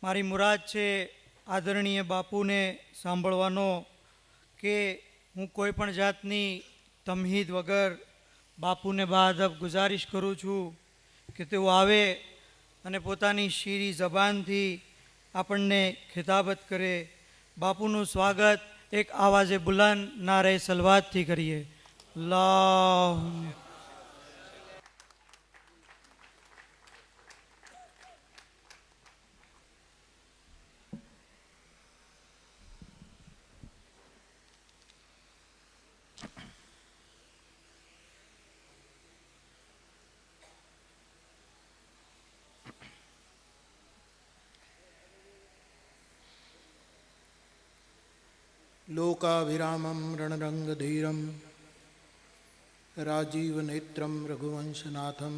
મારી મુરાદ છે આદરણીય બાપુને સાંભળવાનો કે હું કોઈ પણ જાતની તમહીદ વગર બાપુને બાઅદબ ગુજારિશ કરું છું કે તેઓ આવે અને પોતાની શીરી જબાનથી આપણને ખિતાબત કરે. બાપુનું સ્વાગત એક આવાજે બુલંદ નારે સલવાતથી કરીએ. અલ્લાહ लोकाभिरामं रणरंगधीरं राजीवनेत्रं रघुवंशनाथं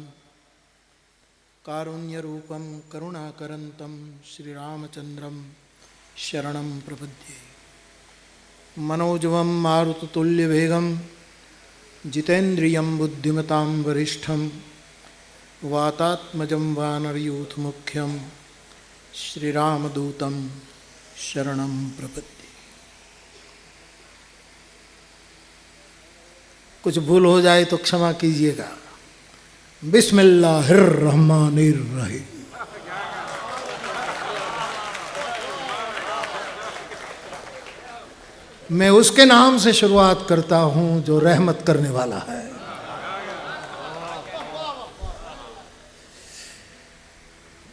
कारुण्यरूपं करुणाकरन्तं श्रीरामचन्द्रं शरणं प्रपद्ये. मनोजवं मारुततुल्यवेगं जितेन्द्रियं बुद्धिमतां वरिष्ठं वातात्मजं वानरयूथमुख्यं श्रीरामदूतं शरणं प्रपद्ये. कुछ भूल हो जाए तो क्षमा कीजिएगा. बिस्मिल्लाहिर्रहमानिर्रहीम. मैं उसके नाम से शुरुआत करता हूं जो रहमत करने वाला है.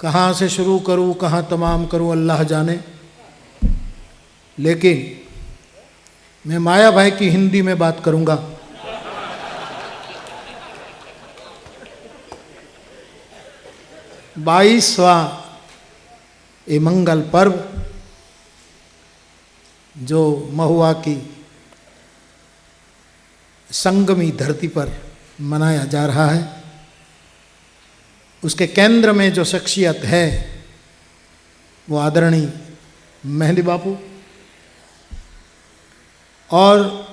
कहां से शुरू करूं कहां तमाम करूं अल्लाह जाने, लेकिन मैं माया भाई की हिंदी में बात करूंगा. 22वां ये मंगल पर्व जो महुआ की संगमी धरती पर मनाया जा रहा है, उसके केंद्र में जो शख्सियत है वो आदरणीय मेहंदी बापू और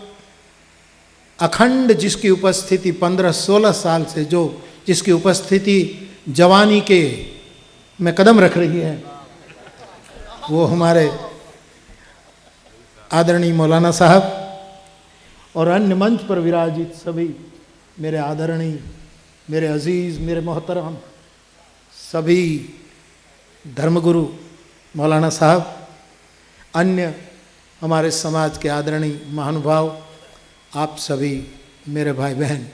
अखंड जिसकी उपस्थिति 15-16 साल से जो जिसकी उपस्थिति जवानी के में कदम रख रही है, वो हमारे आदरणीय मौलाना साहब और अन्य मंच पर विराजित सभी मेरे आदरणीय, मेरे अजीज़, मेरे मोहतरम सभी धर्मगुरु मौलाना साहब, अन्य हमारे समाज के आदरणीय महानुभाव, आप सभी मेरे भाई बहन,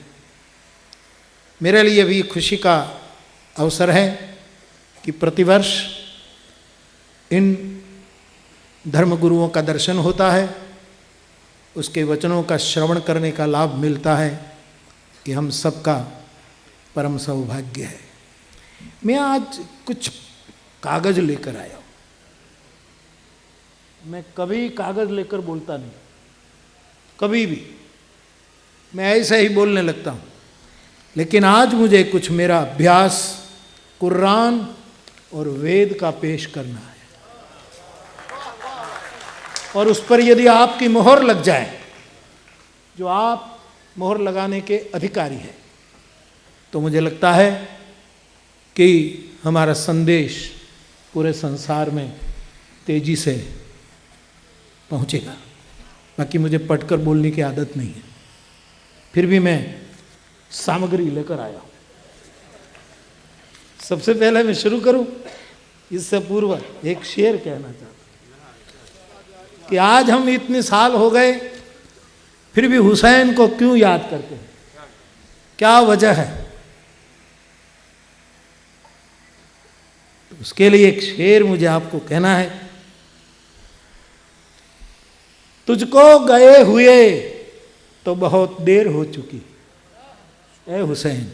मेरे लिए भी खुशी का अवसर है कि प्रतिवर्ष इन धर्मगुरुओं का दर्शन होता है, उसके वचनों का श्रवण करने का लाभ मिलता है, कि हम सबका परम सौभाग्य है. मैं आज कुछ कागज लेकर आया हूँ. मैं कभी कागज लेकर बोलता नहीं, कभी भी मैं ऐसे ही बोलने लगता हूँ, लेकिन आज मुझे कुछ मेरा अभ्यास कुरान और वेद का पेश करना है, और उस पर यदि आपकी मोहर लग जाए, जो आप मोहर लगाने के अधिकारी हैं, तो मुझे लगता है कि हमारा संदेश पूरे संसार में तेजी से पहुंचेगा. बाकी मुझे पढ़कर बोलने की आदत नहीं है, फिर भी मैं सामग्री लेकर आया हूं. सबसे पहले मैं शुरू करूं, इससे पूर्व एक शेर कहना चाहता हूं कि आज हम इतने साल हो गए फिर भी हुसैन को क्यों याद करते हैं, क्या वजह है. तो उसके लिए एक शेर मुझे आपको कहना है. तुझको गए हुए तो बहुत देर हो चुकी ए हुसैन,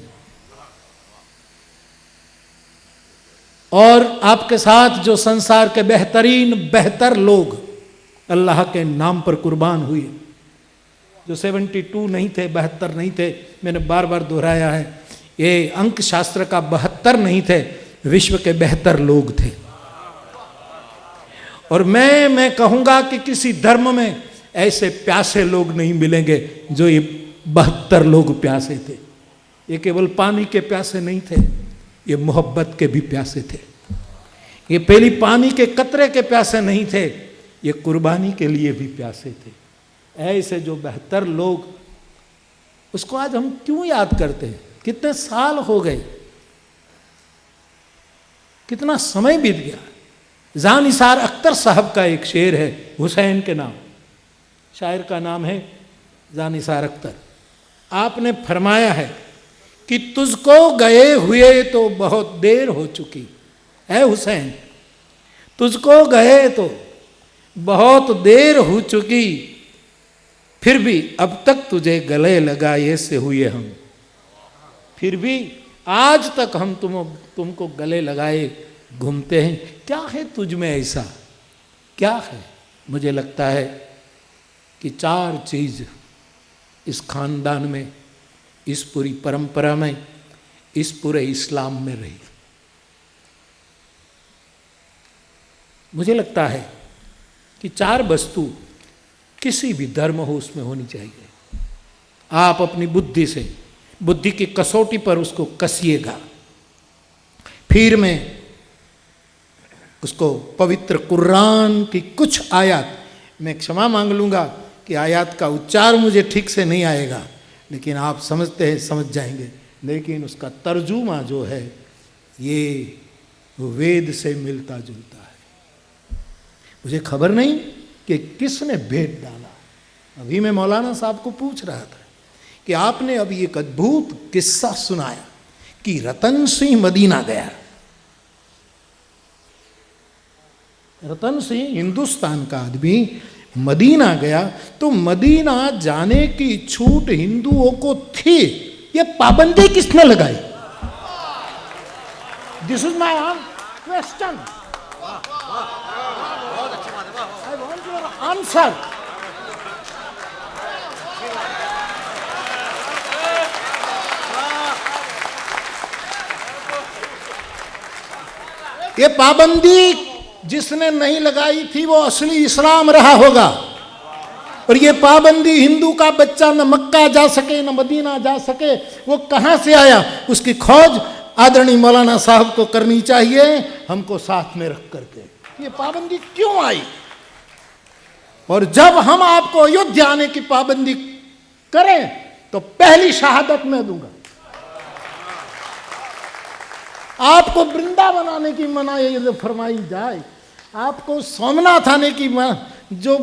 और आपके साथ जो संसार के बेहतर लोग अल्लाह के नाम पर कुर्बान हुए, जो 72 नहीं थे, 72 नहीं थे, मैंने बार बार दोहराया है, ये अंक शास्त्र का 72 नहीं थे, विश्व के बेहतर लोग थे. और मैं कहूंगा कि किसी धर्म में ऐसे प्यासे लोग नहीं मिलेंगे जो ये 72 लोग प्यासे थे. ये केवल पानी के प्यासे नहीं थे, ये मोहब्बत के भी प्यासे थे. ये पहली पानी के कतरे के प्यासे नहीं थे, ये कुर्बानी के लिए भी प्यासे थे। ऐसे जो बेहतर लोग, उसको आज हम क्यों याद करते हैं? कितने साल हो गए, कितना समय बीत गया। जानिसार अख्तर साहब का एक शेर है, हुसैन के नाम, शायर का नाम है जानिसार अख्तर। आपने फरमाया है कि तुझको गए हुए तो बहुत देर हो चुकी है हुसैन, तुझको गए तो बहुत देर हो चुकी, फिर भी अब तक तुझे गले लगाए से हुए हम, फिर भी आज तक हम तुमको गले लगाए घूमते हैं। क्या है तुझ में ऐसा, क्या है? मुझे लगता है कि 4 चीज इस खानदान में, इस पूरी परंपरा में, इस पूरे इस्लाम में रही। मुझे लगता है कि 4 वस्तु किसी भी धर्म हो उसमें होनी चाहिए। आप अपनी बुद्धि से, बुद्धि की कसौटी पर उसको कसिएगा, फिर मैं उसको पवित्र कुरान की कुछ आयत, मैं क्षमा मांग लूँगा कि आयत का उच्चार मुझे ठीक से नहीं आएगा, लेकिन आप समझते हैं, समझ जाएंगे। लेकिन उसका तर्जुमा जो है ये वेद से मिलता जुलता है। मुझे खबर नहीं कि किसने भेद डाला। अभी मैं मौलाना साहब को पूछ रहा था कि आपने अभी एक अद्भुत किस्सा सुनाया कि रतन सिंह मदीना गया। रतन सिंह हिंदुस्तान का आदमी मदीना गया, तो मदीना जाने की छूट हिंदुओं को थी, ये पाबंदी किसने लगाई? This is my question, I want your answer. ये पाबंदी जिसने नहीं लगाई थी वो असली इस्लाम रहा होगा, और ये पाबंदी हिंदू का बच्चा न मक्का जा सके न मदीना जा सके, वो कहां से आया? उसकी खोज आदरणीय मौलाना साहब को करनी चाहिए, हमको साथ में रख करके। ये पाबंदी क्यों आई? और जब हम आपको अयोध्या आने की पाबंदी करें तो पहली शहादत मैं दूंगा। आपको वृंदावन आने की मनाही फरमाई जाए, आपको सोमनाथ आने की जो,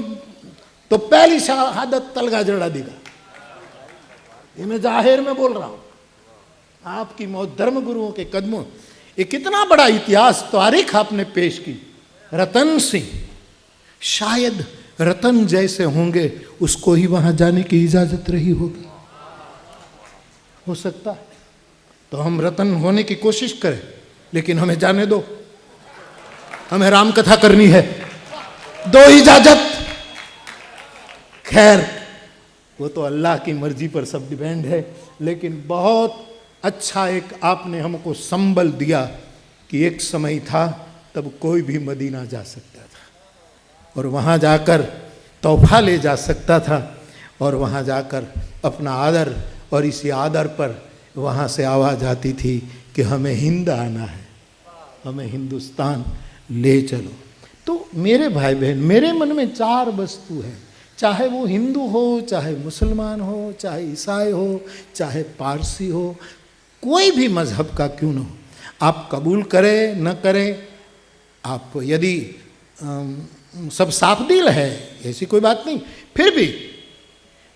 तो पहली शहादत तलगा जड़ा देगा। ये मैं जाहिर में बोल रहा हूं, आपकी मौत धर्म गुरुओं के कदमों। ये कितना बड़ा इतिहास तारीख आपने पेश की। रतन सिंह, शायद रतन जैसे होंगे उसको ही वहां जाने की इजाजत रही होगी, हो सकता है। तो हम रतन होने की कोशिश करें, लेकिन हमें जाने दो, हमें राम कथा करनी है, दो इजाजत। खैर वो तो अल्लाह की मर्जी पर सब डिपेंड है, लेकिन बहुत अच्छा एक आपने हमको संबल दिया कि एक समय था तब कोई भी मदीना जा सकता था और वहाँ जाकर तोहफा ले जा सकता था, और वहाँ जाकर अपना आदर, और इसी आदर पर वहाँ से आवाज़ आती थी कि हमें हिंद आना है, हमें हिंदुस्तान ले चलो। तो मेरे भाई बहन, मेरे मन में 4 वस्तु है, चाहे वो हिंदू हो, चाहे मुसलमान हो, चाहे ईसाई हो, चाहे पारसी हो, कोई भी मजहब का क्यों न हो, आप कबूल करें न करें, आप यदि सब साफ दिल है, ऐसी कोई बात नहीं, फिर भी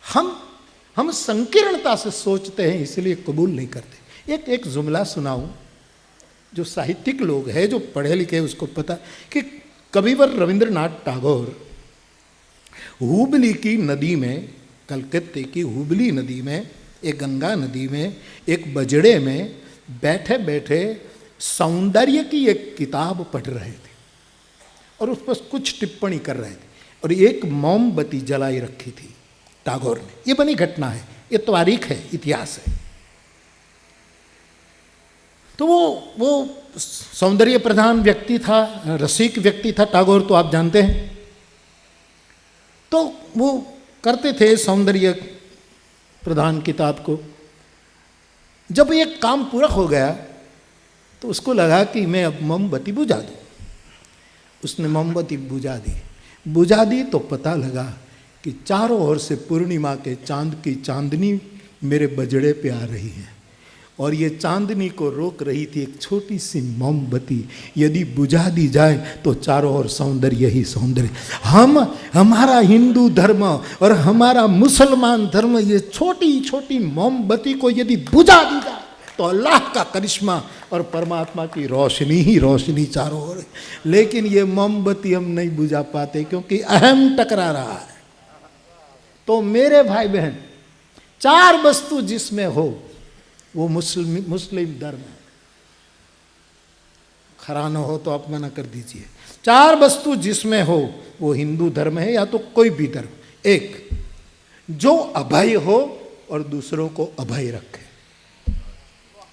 हम संकीर्णता से सोचते हैं, इसलिए कबूल नहीं करते। एक जुमला सुनाऊं, जो साहित्यिक लोग हैं, जो पढ़े लिखे उसको पता कि कविवर रविंद्रनाथ टैगोर हुबली की नदी में, कलकत्ते की हुबली नदी में, एक गंगा नदी में, एक बजड़े में बैठे बैठे सौंदर्य की एक किताब पढ़ रहे थे और उस पर कुछ टिप्पणी कर रहे थे, और एक मोमबत्ती जलाई रखी थी टैगोर ने। ये बनी घटना है, ये तारीख है, इतिहास है। तो वो सौंदर्य प्रधान व्यक्ति था, रसिक व्यक्ति था टैगोर, तो आप जानते हैं। तो वो करते थे सौंदर्य प्रधान किताब को। जब ये काम पूरा हो गया तो उसको लगा कि मैं अब मोमबत्ती बुझा दूं। उसने मोमबत्ती बुझा दी तो पता लगा कि चारों ओर से पूर्णिमा के चांद की चांदनी मेरे बजड़े पे आ रही है, और ये चांदनी को रोक रही थी एक छोटी सी मोमबत्ती। यदि बुझा दी जाए तो चारों ओर सौंदर्य ही सौंदर्य। हमारा हिंदू धर्म और हमारा मुसलमान धर्म, ये छोटी छोटी मोमबत्ती को यदि बुझा दी जाए तो अल्लाह का करिश्मा और परमात्मा की रोशनी ही रोशनी चारों ओर। लेकिन ये मोमबत्ती हम नहीं बुझा पाते क्योंकि अहम टकरा रहा है। तो मेरे भाई बहन, 4 वस्तु जिसमें हो वो मुस्लिम धर्म है। खरा न हो तो आप मना कर दीजिए। 4 वस्तु जिसमें हो वो हिंदू धर्म है या तो कोई भी धर्म। एक, जो अभय हो और दूसरों को अभय रखे,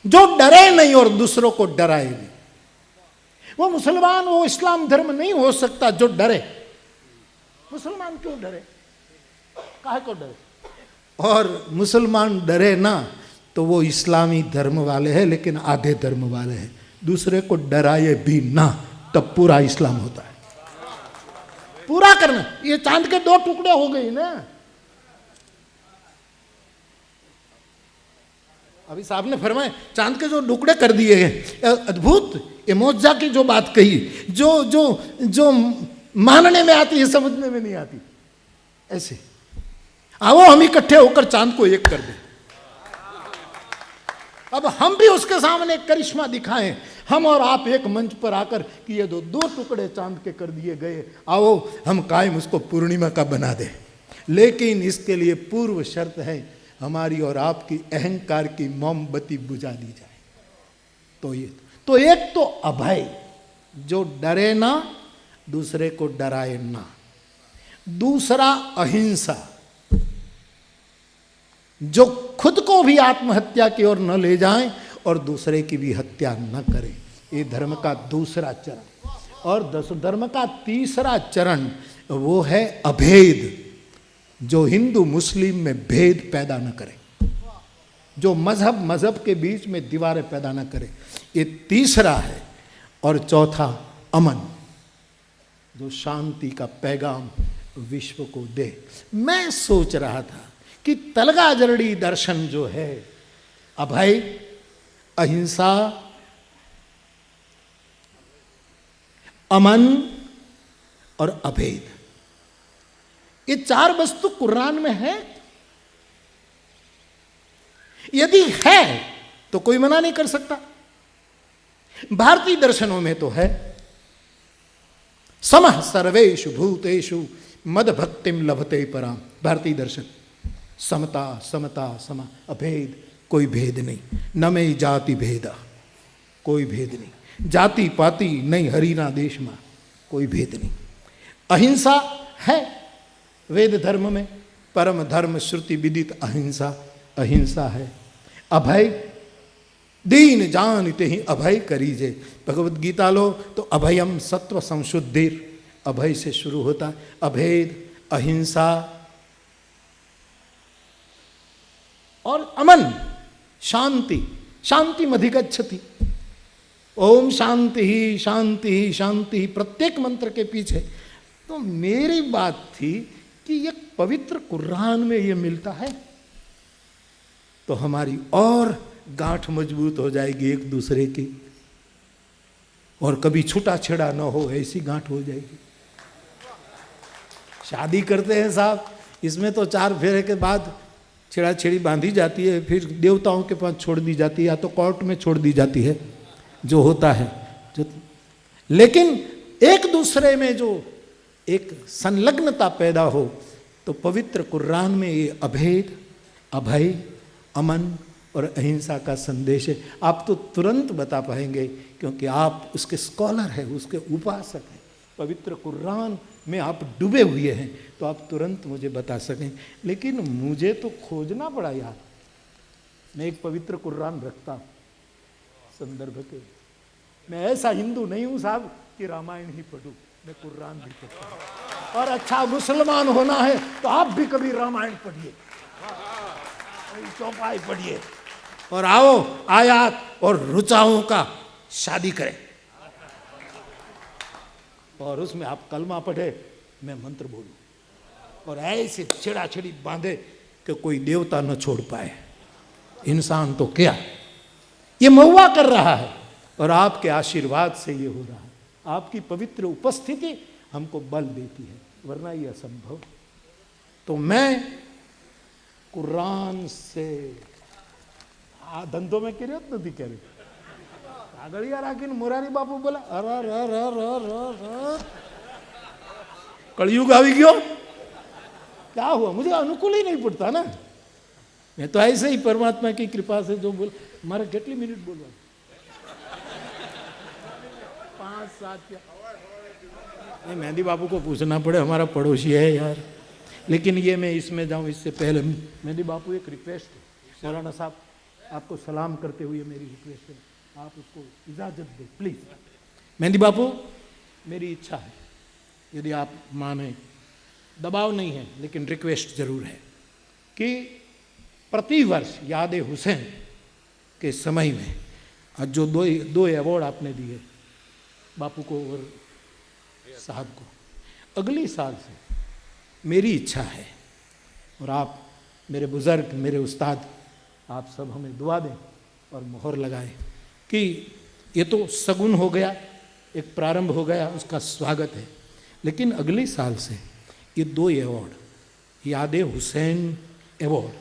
जो डरे नहीं और दूसरों को डराए नहीं। वो मुसलमान, वो इस्लाम धर्म नहीं हो सकता जो डरे। मुसलमान क्यों डरे, काहे को डरे? और मुसलमान डरे ना तो वो इस्लामी धर्म वाले हैं, लेकिन आधे धर्म वाले हैं। दूसरे को डराए भी ना तब पूरा इस्लाम होता है। पूरा करना। ये चांद के 2 टुकड़े हो गए ना। अभी साहब ने फरमाया चांद के जो टुकड़े कर दिए हैं, अद्भुत। ये मौजा की जो बात कही, जो जो जो मानने में आती है समझने में नहीं आती। ऐसे आओ हम इकट्ठे होकर चांद को एक कर दें। अब हम भी उसके सामने करिश्मा दिखाएं, हम और आप एक मंच पर आकर कि ये 2 टुकड़े चांद के कर दिए गए, आओ हम कायम उसको पूर्णिमा का बना दें। लेकिन इसके लिए पूर्व शर्त है हमारी और आपकी अहंकार की मोमबत्ती बुझा दी जाए। तो एक तो अभय, जो डरे ना दूसरे को डराए ना। दूसरा अहिंसा, जो खुद को भी आत्महत्या की ओर न ले जाएं और दूसरे की भी हत्या न करें। ये धर्म का दूसरा चरण। और धर्म का तीसरा चरण वो है अभेद, जो हिंदू मुस्लिम में भेद पैदा न करे, जो मजहब के बीच में दीवारें पैदा न करे। ये तीसरा है। और चौथा अमन, जो शांति का पैगाम विश्व को दे। मैं सोच रहा था कि तलगाजरड़ी दर्शन जो है, अभय, अहिंसा, अमन और अभेद, ये 4 वस्तु कुरान में है। यदि है तो कोई मना नहीं कर सकता। भारतीय दर्शनों में तो है। समः सर्वेषु भूतेषु मद भक्तिम लभते पराम। भारतीय दर्शन, समता समता समा, अभेद, कोई भेद नहीं। न में जाति भेदा, कोई भेद नहीं। जाति पाति नहीं हरिना देश में, कोई भेद नहीं। अहिंसा है वेद धर्म में, परम धर्म श्रुति विदित अहिंसा, अहिंसा है। अभय, दीन जानते ही अभय करीजे। भगवत गीता लो तो अभयम सत्व संशुद्धिर, अभय से शुरू होता है। अभेद, अहिंसा और अमन, शांति, शांति मधिगच्छति। ओम शांति ही शांति ही शांति ही, प्रत्येक मंत्र के पीछे। तो मेरी बात थी कि ये पवित्र कुरान में ये मिलता है तो हमारी और गांठ मजबूत हो जाएगी एक दूसरे की, और कभी छूटा छेड़ा न हो ऐसी गांठ हो जाएगी। शादी करते हैं साहब, इसमें तो 4 फेरे के बाद छेड़ाछेड़ी बांधी जाती है, फिर देवताओं के पास छोड़ दी जाती है या तो कोर्ट में छोड़ दी जाती है, जो होता है जो। लेकिन एक दूसरे में जो एक संलग्नता पैदा हो तो पवित्र कुरान में ये अभेद, अभय, अमन और अहिंसा का संदेश है। आप तो तुरंत बता पाएंगे क्योंकि आप उसके स्कॉलर हैं, उसके उपासक हैं। पवित्र कुरान में आप डूबे हुए हैं तो आप तुरंत मुझे बता सकें। लेकिन मुझे तो खोजना पड़ा यार। मैं एक पवित्र कुरान रखता हूँ संदर्भ के। मैं ऐसा हिंदू नहीं हूँ साहब कि रामायण ही पढ़ूँ, मैं कुरान भी पढ़ता हूँ। और अच्छा मुसलमान होना है तो आप भी कभी रामायण पढ़िए, चौपाई पढ़िए, और आओ आयात और रुचाओं का शादी करें। और उसमें आप कलमा पढ़े, मैं मंत्र बोलूं, और ऐसे छेड़ा-छेड़ी बांधे कि कोई देवता न छोड़ पाए। इंसान तो क्या, ये महुआ कर रहा है और आपके आशीर्वाद से ये हो रहा है। आपकी पवित्र उपस्थिति हमको बल देती है, वरना ये असंभव। तो मैं कुरान से धंधों में कह नहीं कह रही कागड़िया राखी मोरारी बापू बोला कलयुग આવી ગયો, क्या हुआ, मुझे अनुकूल ही नहीं पड़ता ना। मैं तो ऐसे ही परमात्मा की कृपा से जो बोल, हमारे कितनी मिनट बोलवा 5-7 क्या, नहीं मेहंदी बाबू को पूछना पड़े, हमारा पड़ोसी है यार। लेकिन ये मैं इसमें जाऊं इससे पहले मेहंदी बापू एक रिक्वेस्ट है, मौलाना साहब आपको सलाम करते हुए मेरी रिक्वेस्ट है, आप उसको इजाजत दें प्लीज। मेहंदी बापू मेरी इच्छा है, यदि आप माने, दबाव नहीं है लेकिन रिक्वेस्ट जरूर है कि प्रतिवर्ष याद हुसैन के समय में आज जो दो अवार्ड आपने दिए बापू को और साहब को, अगली साल से मेरी इच्छा है, और आप मेरे बुजुर्ग, मेरे उस्ताद, आप सब हमें दुआ दें और मोहर लगाएं कि ये तो सगुन हो गया, एक प्रारंभ हो गया, उसका स्वागत है। लेकिन अगले साल से ये 2 अवार्ड याद हुसैन अवार्ड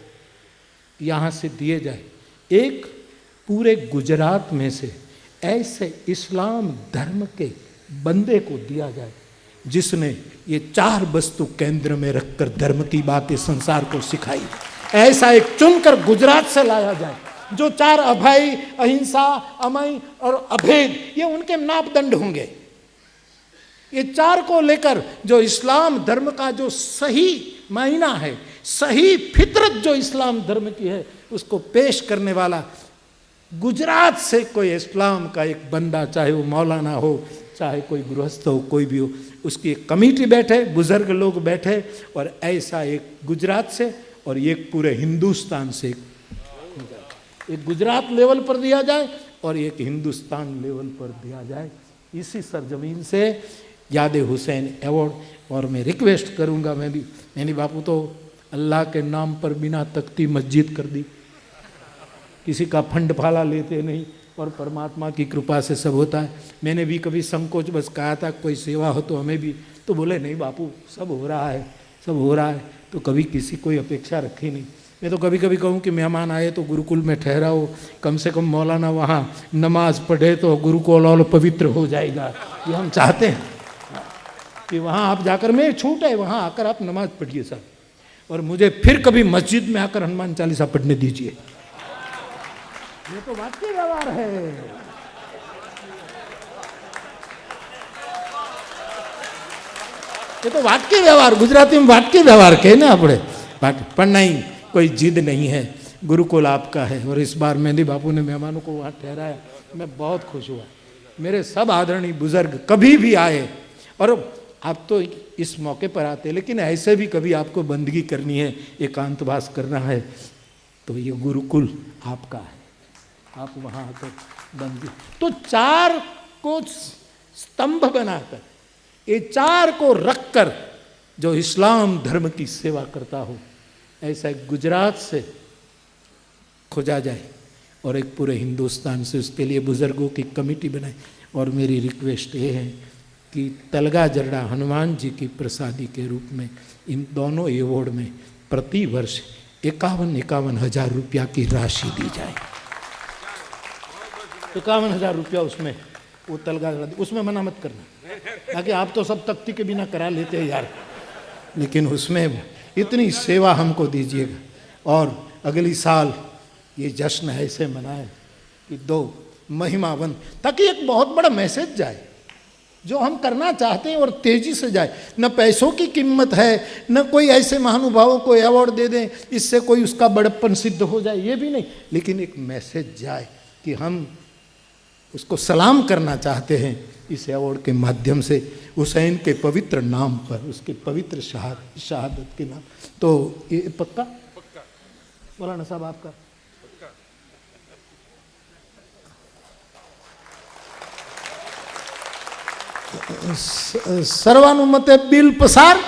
यहाँ से दिए जाए। एक पूरे गुजरात में से ऐसे इस्लाम धर्म के बंदे को दिया जाए जिसने ये 4 वस्तु केंद्र में रखकर धर्म की बातें संसार को सिखाई। ऐसा एक चुनकर गुजरात से लाया जाए जो 4 अभय, अहिंसा, अमय और अभेद, ये उनके मापदंड होंगे। ये 4 को लेकर जो इस्लाम धर्म का जो सही मायना है, सही फितरत जो इस्लाम धर्म की है, उसको पेश करने वाला गुजरात से कोई इस्लाम का एक बंदा, चाहे वो मौलाना हो, चाहे कोई गृहस्थ हो, कोई भी हो, उसकी एक कमेटी बैठे, बुजुर्ग लोग बैठे, और ऐसा एक गुजरात से और एक पूरे हिंदुस्तान से, एक गुजरात लेवल पर दिया जाए और एक हिंदुस्तान लेवल पर दिया जाए। इसी सरजमीन से याद हुसैन अवार्ड। और मैं रिक्वेस्ट करूंगा, मैंने बापू तो अल्लाह के नाम पर बिना तख्ती मस्जिद कर दी, किसी का फंड फाला लेते नहीं, और परमात्मा की कृपा से सब होता है। मैंने भी कभी संकोच बस कहा था कोई सेवा हो तो हमें भी, तो बोले नहीं बापू सब हो रहा है, सब हो रहा है, तो कभी किसी कोई अपेक्षा रखी नहीं। मैं तो कभी कभी कहूँ कि मेहमान आए तो गुरुकुल में ठहराओ, कम से कम मौलाना वहाँ नमाज पढ़े तो गुरुकुल और पवित्र हो जाएगा। ये हम चाहते हैं कि वहाँ आप जाकर, मैं छूट है वहाँ आकर आप नमाज पढ़िए साहब, और मुझे फिर कभी मस्जिद में आकर हनुमान चालीसा पढ़ने दीजिए। ये तो वाक्य व्यवहार है। ये तो वाक्य व्यवहार, गुजराती में वाक्य व्यवहार कहे ना अपने, पर नहीं, कोई जिद नहीं है, गुरुकुल आपका है। और इस बार मेहंदी बापू ने मेहमानों को वहाँ ठहराया, मैं बहुत खुश हुआ। मेरे सब आदरणीय बुजुर्ग कभी भी आए, और आप तो इस मौके पर आते, लेकिन ऐसे भी कभी आपको बंदगी करनी है, एकांतवास करना है, तो ये गुरुकुल आपका है, आप वहाँ आकर बंदगी। तो 4 को स्तंभ बनाकर, ये 4 को रखकर जो इस्लाम धर्म की सेवा करता हो, ऐसा एक गुजरात से खोजा जाए और एक पूरे हिंदुस्तान से, उसके लिए बुजुर्गों की कमेटी बनाए। और मेरी रिक्वेस्ट ये है कि तलगा जरड़ा हनुमान जी की प्रसादी के रूप में इन दोनों अवार्ड में प्रति वर्ष 51 हज़ार रुपया की राशि दी जाए। 51 हज़ार रुपया उसमें वो तलगा जरड़ा, उसमें मना मत करना, ताकि आप तो सब तख्ती के बिना करा लेते हैं यार, लेकिन उसमें इतनी सेवा हमको दीजिएगा। और अगली साल ये जश्न ऐसे मनाए कि 2 महिमावन, ताकि एक बहुत बड़ा मैसेज जाए जो हम करना चाहते हैं और तेजी से जाए। न पैसों की कीमत है, न कोई ऐसे महानुभावों को अवार्ड दे दें इससे कोई उसका बड़प्पन सिद्ध हो जाए, ये भी नहीं, लेकिन एक मैसेज जाए कि हम उसको सलाम करना चाहते हैं इस अवार्ड के माध्यम से, हुसैन के पवित्र नाम पर, उसके पवित्र शहादत के नाम। तो ये पक्का मौलाना साहब आपका सर्वानुमते बिल पसार।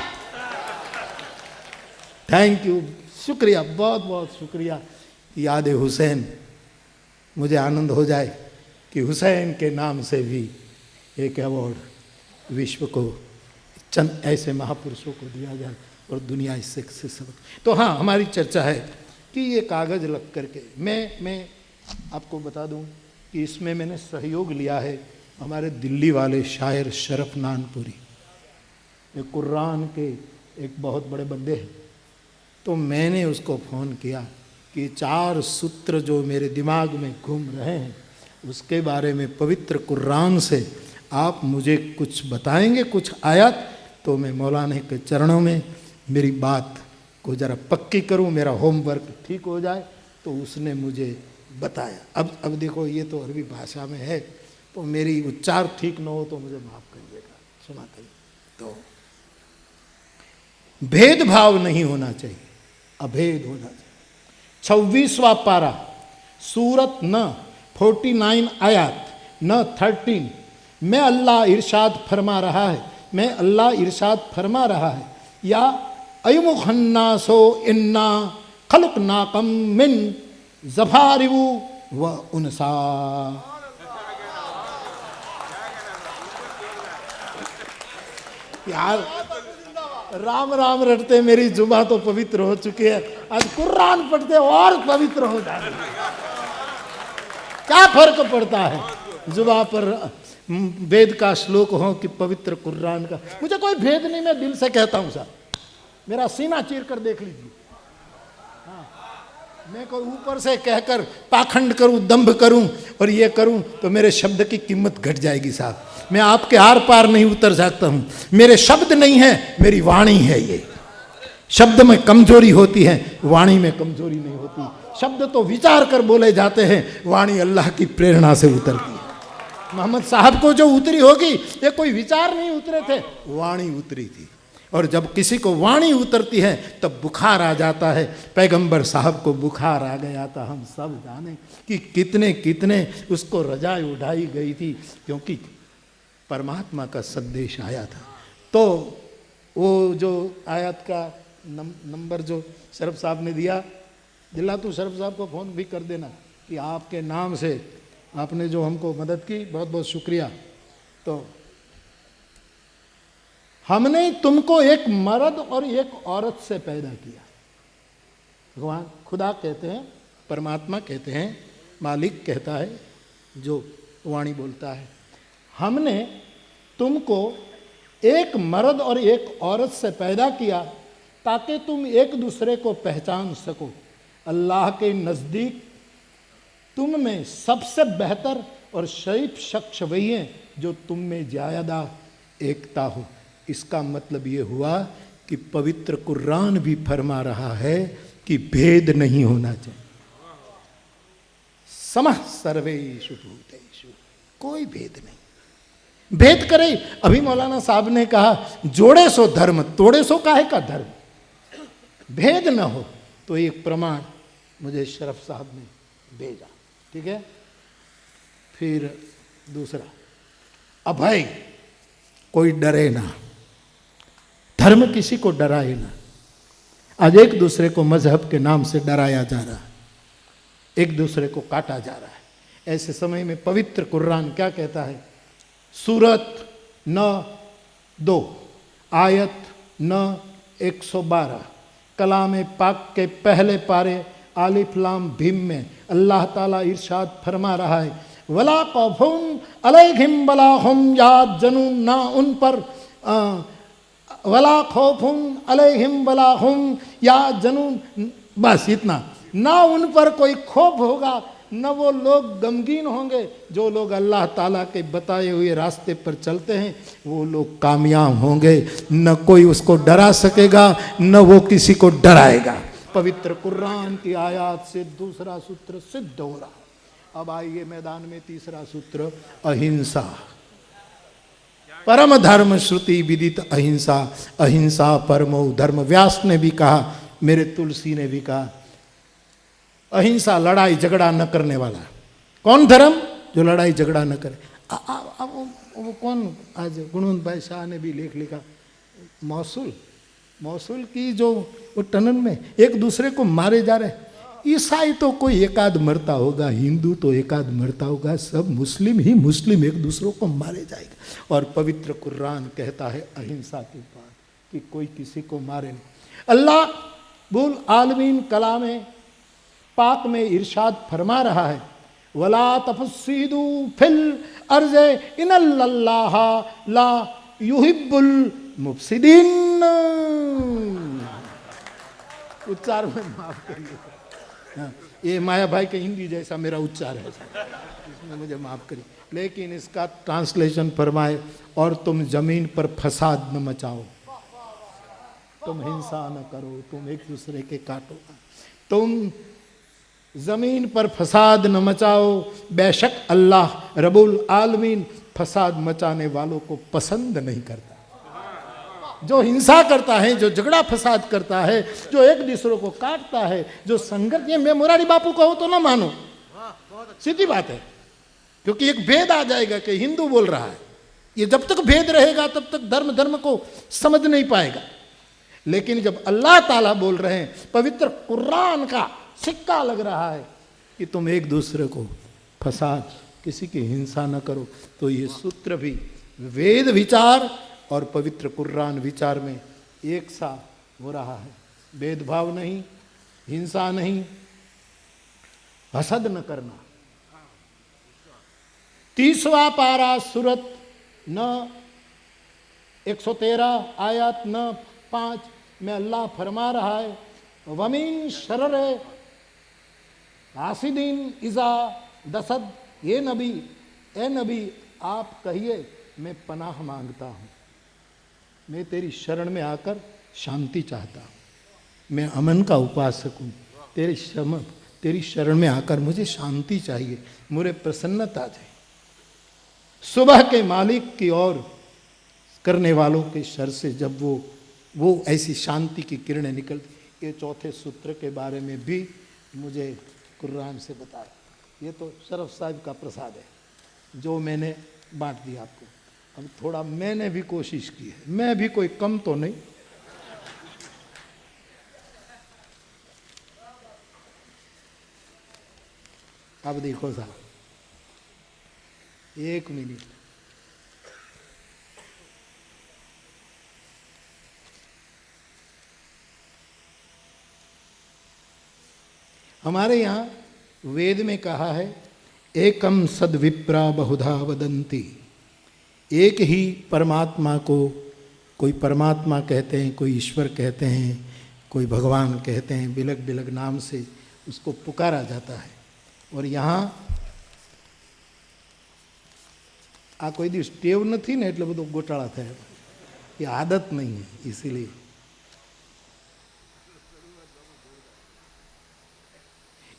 थैंक यू, शुक्रिया, बहुत बहुत शुक्रिया। याद हुसैन, मुझे आनंद हो जाए कि हुसैन के नाम से भी एक अवार्ड विश्व को चंद ऐसे महापुरुषों को दिया जाए और दुनिया इससे सबक। तो हाँ, हमारी चर्चा है कि ये कागज़ लग करके मैं आपको बता दूं कि इसमें मैंने सहयोग लिया है हमारे दिल्ली वाले शायर शरफ नानपुरी, ये कुरान के एक बहुत बड़े बंदे हैं। तो मैंने उसको फ़ोन किया कि 4 सूत्र जो मेरे दिमाग में घूम रहे हैं उसके बारे में पवित्र कुरान से आप मुझे कुछ बताएंगे, कुछ आयत, तो मैं मौलाना के चरणों में मेरी बात को ज़रा पक्की करूं, मेरा होमवर्क ठीक हो जाए। तो उसने मुझे बताया। अब देखो, ये तो अरबी भाषा में है, तो मेरी उच्चार ठीक न हो तो मुझे माफ़ करिएगा, क्षमा करिए। तो भेदभाव नहीं होना चाहिए, अभेद होना चाहिए। 26वां पारा, सूरत न 49 आयत न 13 में अल्लाह इरशाद फरमा रहा है, मैं अल्लाह इरशाद फरमा रहा है, या अयुमुखन्नासो इन्ना खलुकनाकुम मिन ज़फ़ारिव व उनसा। यार राम राम रटते मेरी जुबा तो पवित्र हो चुकी है, आज कुरान पढ़ते और पवित्र हो जाए। क्या फर्क पड़ता है जुबा पर वेद का श्लोक हो कि पवित्र कुरान का, मुझे कोई भेद नहीं, मैं दिल से कहता हूँ साहब, मेरा सीना चीर कर देख लीजिए। हाँ, मैं कोई ऊपर से कहकर पाखंड करूं, दंभ करूं और ये करूं तो मेरे शब्द की कीमत घट जाएगी साहब। मैं आपके आर पार नहीं उतर सकता हूं, मेरे शब्द नहीं है, मेरी वाणी है। ये शब्द में कमजोरी होती है, वाणी में कमजोरी नहीं होती। शब्द तो विचार कर बोले जाते हैं, वाणी अल्लाह की प्रेरणा से उतरती है। मोहम्मद साहब को जो उतरी होगी, ये कोई विचार नहीं उतरे थे, वाणी उतरी थी। और जब किसी को वाणी उतरती है तब बुखार आ जाता है। पैगंबर साहब को बुखार आ गया था, हम सब जाने कि कितने कितने उसको रजाई उठाई गई थी, क्योंकि परमात्मा का संदेश आया था। तो वो जो आयत का नंबर जो शरफ साहब ने दिया, दिला तू शरफ साहब को फ़ोन भी कर देना कि आपके नाम से आपने जो हमको मदद की, बहुत बहुत शुक्रिया। तो हमने तुमको एक मर्द और एक औरत से पैदा किया। भगवान खुदा कहते हैं, परमात्मा कहते हैं, मालिक कहता है, जो वाणी बोलता है, हमने तुमको एक मर्द और एक औरत से पैदा किया ताकि तुम एक दूसरे को पहचान सको। अल्लाह के नज़दीक तुम में सबसे बेहतर और शरीफ शख्स वही है जो तुम में ज़्यादा एकता हो। इसका मतलब ये हुआ कि पवित्र कुरान भी फरमा रहा है कि भेद नहीं होना चाहिए। समः सर्वेषु भूतेषु, कोई भेद नहीं। भेद करे, अभी मौलाना साहब ने कहा जोड़े सो धर्म तोड़े सो काहे का धर्म। भेद न हो तो एक प्रमाण मुझे शरफ साहब ने भेजा, ठीक है। फिर दूसरा, अभय, कोई डरे ना, धर्म किसी को डराए ना। आज एक दूसरे को मजहब के नाम से डराया जा रहा है, एक दूसरे को काटा जा रहा है। ऐसे समय में पवित्र कुरान क्या कहता है? सूरत 9:2 आयत 9:112 कलाम पाक के पहले पारे आलिफ लाम भीम में अल्लाह ताला इरशाद फरमा रहा है, वला खौफुन अलैहिम वला हुम यहज़नून, ना उन पर वला खौफुन अलैहिम वला हुम यहज़नून, बस इतना, ना उन पर कोई खौफ होगा, न वो लोग गमगीन होंगे। जो लोग अल्लाह ताला के बताए हुए रास्ते पर चलते हैं वो लोग कामयाब होंगे, न कोई उसको डरा सकेगा न वो किसी को डराएगा। पवित्र कुरान की आयत से दूसरा सूत्र सिद्ध हो रहा। अब आइए मैदान में तीसरा सूत्र, अहिंसा। परम धर्म श्रुति विदित अहिंसा, अहिंसा परमो धर्म। व्यास ने भी कहा, मेरे तुलसी ने भी कहा, अहिंसा लड़ाई झगड़ा न करने वाला। कौन धर्म? जो लड़ाई झगड़ा न करे। वो कौन, आज गुणवंत भाई शाह ने भी लेख लिखा, मौसूल, मौसूल की जो वो टनल में एक दूसरे को मारे जा रहे हैं। ईसाई तो कोई एकाध मरता होगा, हिंदू तो एकाध मरता होगा, सब मुस्लिम ही मुस्लिम एक दूसरों को मारे जाएगा। और पवित्र कुरान कहता है अहिंसा की बात, कि कोई किसी को मारे नहीं। अल्लाह बुल आलमीन कलाम पाक में इरशाद फरमा रहा है, वला तफसीदू फिल अर्ज़े इन्नल्लाह ला युहिब्बुल मुफसिदीन। उच्चार में माफ करिए, हाँ, ये माया भाई के हिंदी जैसा मेरा उच्चार है, इसमें मुझे माफ करिए। लेकिन इसका ट्रांसलेशन फरमाए, और तुम जमीन पर फसाद न मचाओ, तुम हिंसा न करो, तुम एक दूसरे के काटो, तुम जमीन पर फसाद न मचाओ, बेशक अल्लाह रब्बुल आलमीन फसाद मचाने वालों को पसंद नहीं करता। जो हिंसा करता है, जो झगड़ा फसाद करता है, जो एक दूसरे को काटता है, जो संघर्ष, ये मैं मुरारी बापू कहो तो ना मानो, सीधी बात है, क्योंकि एक भेद आ जाएगा कि हिंदू बोल रहा है। ये जब तक भेद रहेगा तब तक धर्म धर्म को समझ नहीं पाएगा। लेकिन जब अल्लाह ताला बोल रहे हैं, पवित्र कुरान का सिक्का लग रहा है कि तुम एक दूसरे को फसाद, किसी की हिंसा न करो, तो ये सूत्र भी वेद विचार और पवित्र कुरान विचार में एक सा हो रहा है। भेदभाव नहीं, हिंसा नहीं, हसद न करना। 30वां पारा सूरत न 113 आयत न 5 में अल्लाह फरमा रहा है, वमीन शरर हासिदीन इज़ा दसद। ये नबी, ए नबी आप कहिए मैं पनाह मांगता हूँ, मैं तेरी शरण में आकर शांति चाहता हूँ, मैं अमन का उपासक हूँ, तेरी शरण में आकर मुझे शांति चाहिए, मुझे प्रसन्नता चाहिए। सुबह के मालिक की ओर करने वालों के शर से जब वो ऐसी शांति की किरणें निकलती। ये चौथे सूत्र के बारे में भी मुझे कुरान से बताया। ये तो शरफ साहब का प्रसाद है जो मैंने बांट दिया आपको। अब थोड़ा मैंने भी कोशिश की है, मैं भी कोई कम तो नहीं। अब देखो साहब, एक मिनट, हमारे यहाँ वेद में कहा है, एकम सद्विप्रा बहुधा वदंती। एक ही परमात्मा को कोई परमात्मा कहते हैं, कोई ईश्वर कहते हैं, कोई भगवान कहते हैं, बिलग बिलग नाम से उसको पुकारा जाता है। और यहाँ आ कोई दी टेव नहीं ने એટલે બધો ગોટાળા થાય, ये आदत नहीं है, इसीलिए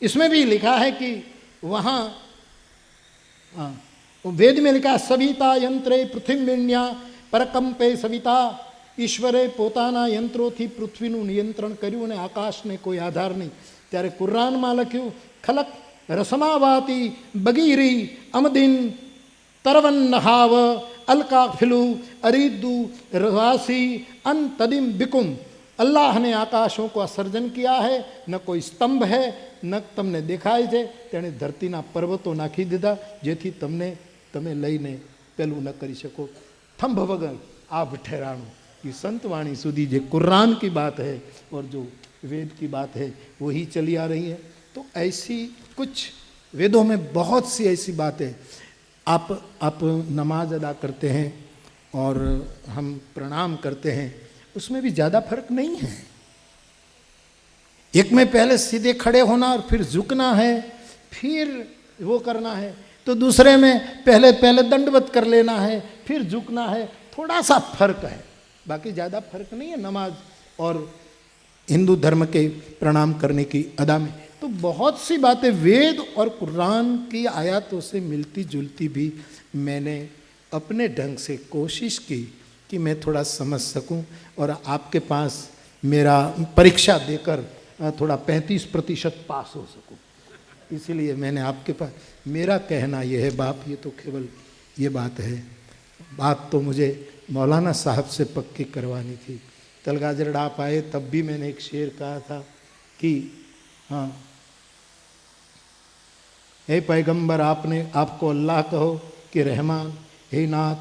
इसमें भी लिखा है कि वहाँ वेद में लिखा, सविता यंत्रे पृथ्वीण्या परकंपे सविता। ઈશ્વરે પોતાના યંત્રોથી પૃથ્વીનું નિયંત્રણ કર્યું અને આકાશને કોઈ આધાર નહીં। ત્યારે કુરાનમાં લખ્યું, ખલક રસમાવાતી બગીરી અમદિન तरवन नहाव अलका फिलू अरीदू रवासी अन तदिम बिकुम। अल्लाह ने आकाशों का सर्जन किया है, न कोई स्तंभ है, न तमने देखाय છે। તેણે ધરતીના પર્વતો નાખી દીધા જેથી તમે લઈને પેલું ન કરી શકો। થંભ વગર આભ ઠેરાણું। ये संतवाणी सुधी जो कुरान की बात है और जो वेद की बात है वही चली आ रही है। तो ऐसी कुछ वेदों में बहुत सी ऐसी बातें, आप नमाज अदा करते हैं और हम प्रणाम करते हैं, उसमें भी ज़्यादा फर्क नहीं है। एक में पहले सीधे खड़े होना और फिर झुकना है, फिर वो करना है, तो दूसरे में पहले दंडवत कर लेना है, फिर झुकना है। थोड़ा सा फर्क है, बाकी ज़्यादा फर्क नहीं है नमाज और हिंदू धर्म के प्रणाम करने की अदा में। तो बहुत सी बातें वेद और कुरान की आयतों से मिलती जुलती भी मैंने अपने ढंग से कोशिश की कि मैं थोड़ा समझ सकूं और आपके पास मेरा परीक्षा देकर थोड़ा 35% पास हो सकूं। इसीलिए मैंने आपके पास, मेरा कहना यह है बाप, ये तो केवल ये बात है। बात तो मुझे मौलाना साहब से पक्की करवानी थी। तलगाजरड़ आप आए तब भी मैंने एक शेर कहा था कि हाँ, हे पैगंबर आपको अल्लाह कहो कि रहमान, हे नाथ,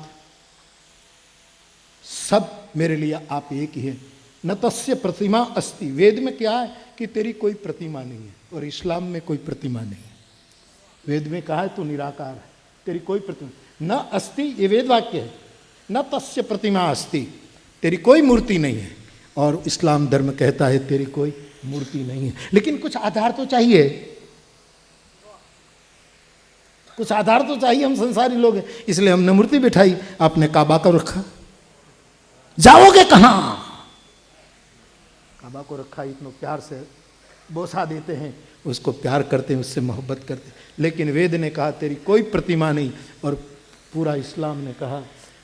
सब मेरे लिए आप एक ही है। न तस्य प्रतिमा अस्ति, वेद में क्या है कि तेरी कोई प्रतिमा नहीं है, और इस्लाम में कोई प्रतिमा नहीं है। वेद में कहा है तू निराकार है, तेरी कोई प्रतिमा न अस्ति, ये वेद वाक्य है। न तस्य प्रतिमा अस्ति, तेरी कोई मूर्ति नहीं है, और इस्लाम धर्म कहता है तेरी कोई मूर्ति नहीं है। लेकिन कुछ आधार तो चाहिए, कुछ आधार तो चाहिए। हम संसारी लोग हैं, इसलिए हमने मूर्ति बिठाई, आपने काबा को रखा। जाओगे कहां? काबा को रखा, इतना प्यार से बोसा देते हैं, उसको प्यार करते हैं, उससे मोहब्बत करते हैं। लेकिन वेद ने कहा तेरी कोई प्रतिमा नहीं, और पूरा इस्लाम ने कहा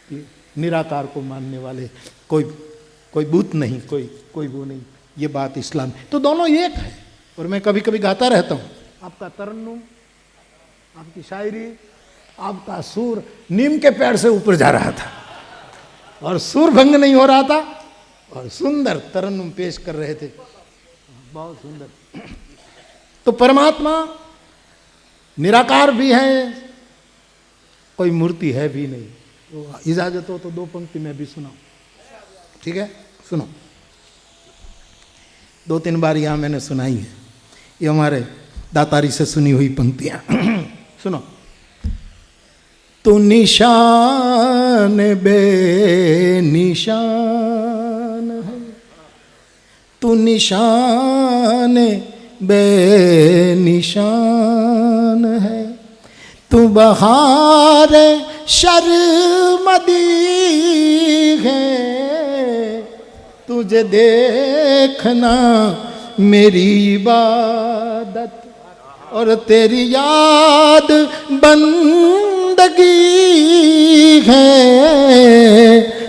कि निराकार को मानने वाले कोई बूत नहीं, कोई वो नहीं। ये बात इस्लाम, तो दोनों एक है। और मैं कभी कभी गाता रहता हूँ, आपका तरन्नुम, आपकी शायरी, आपका सुर नीम के पेड़ से ऊपर जा रहा था, और सुर भंग नहीं हो रहा था, और सुंदर तरन्नुम पेश कर रहे थे, बहुत सुंदर। तो परमात्मा निराकार भी है, कोई मूर्ति है भी नहीं। तो इजाजत हो तो 2 पंक्ति मैं भी सुनाऊं, ठीक है? सुनो, 2-3 बार यहां मैंने सुनाई है, ये हमारे दातारी से सुनी हुई पंक्तियां। सुनो। तू निशान बे निशान है, तू निशान बे निशान है, तू बहार शर्मदी है, तुझे देखना मेरी इबादत और तेरी याद बंदगी है,